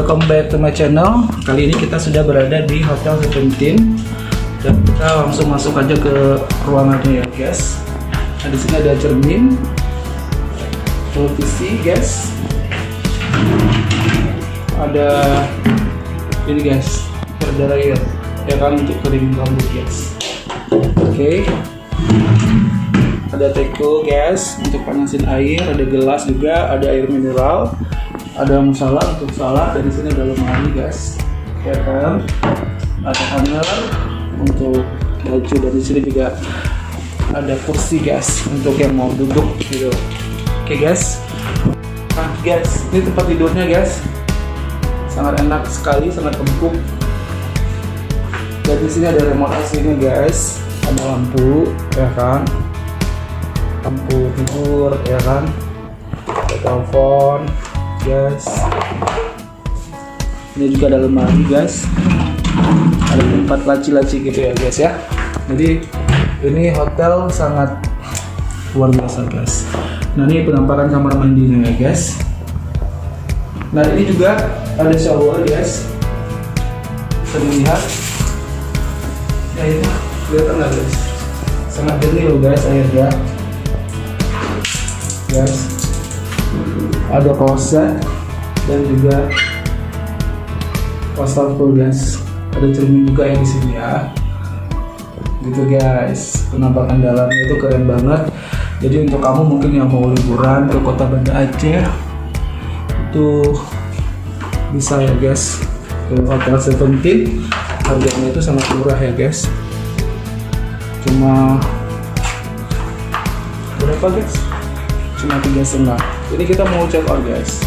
welcome back to my channel. Kali ini kita sudah berada di Hotel 17 dan kita langsung masuk aja ke ruangannya ya guys. Nah, di sini ada cermin, televisi guys, ada ini guys, hair dryer ya kan untuk kering rambut guys. Oke. Ada teko guys untuk panasin air, ada gelas juga, ada air mineral, ada musola untuk sholat, dan di sini ada lemari guys, ya kan, ada hanger untuk baju, dan di sini juga ada kursi guys untuk yang mau duduk gitu. Oke guys, nah guys, ini tempat tidurnya guys, sangat enak sekali, sangat empuk. Dan di sini ada remote AC-nya guys, ada lampu, ya kan, lampu tidur, ya kan, ada telepon guys. Ini juga ada lemari guys, ada tempat laci-laci gitu ya guys ya. Jadi ini hotel sangat luar biasa guys. Nah ini penampakan kamar mandinya ya guys. Nah ini juga ada shower guys, bisa dilihat ya, itu kelihatan nggak guys, sangat jernih loh guys airnya guys. Ada kloset dan juga wastafel guys, ada cermin juga yang di sini ya gitu guys. Penampakan dalamnya itu keren banget. Jadi untuk kamu mungkin yang mau liburan ke kota Banda Aceh itu bisa ya guys ke Hotel 17. Harganya itu sangat murah ya guys, cuma berapa guys, cuma 3,5. Jadi kita mau check out guys.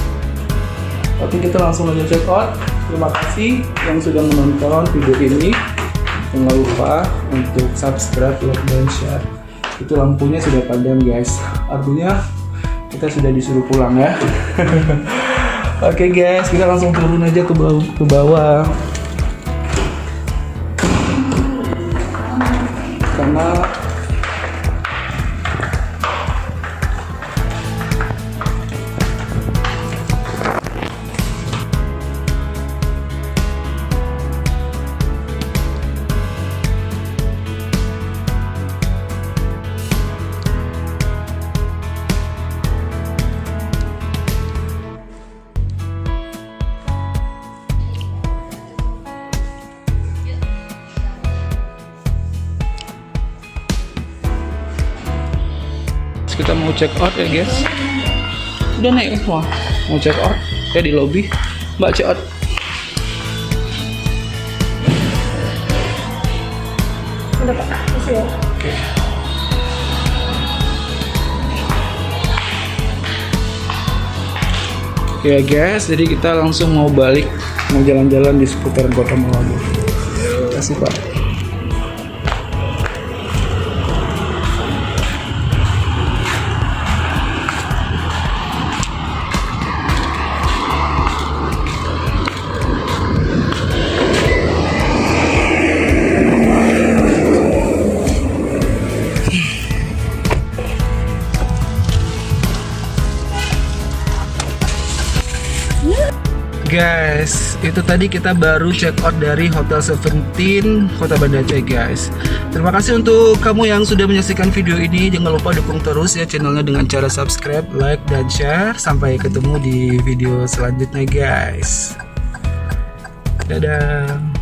Oke, kita langsung aja check out. Terima kasih yang sudah menonton video ini. Jangan lupa untuk subscribe, like, dan share. Itu lampunya sudah padam guys, artinya kita sudah disuruh pulang ya. Oke guys, kita langsung turun aja ke bawah. Karena kita mau check out ya guys. Udah naik semua, mau check out ya di lobby. Mbak check out. Udah Pak, masih ya. Oke. Oke ya guys, jadi kita langsung mau balik, mau jalan-jalan di seputaran kota Malabo. Terima kasih Pak. Guys, itu tadi kita baru check out dari Hotel 17 Kota Banda Aceh guys. Terima kasih untuk kamu yang sudah menyaksikan video ini. Jangan lupa dukung terus ya channelnya dengan cara subscribe, like, dan share. Sampai ketemu di video selanjutnya guys. Dadah.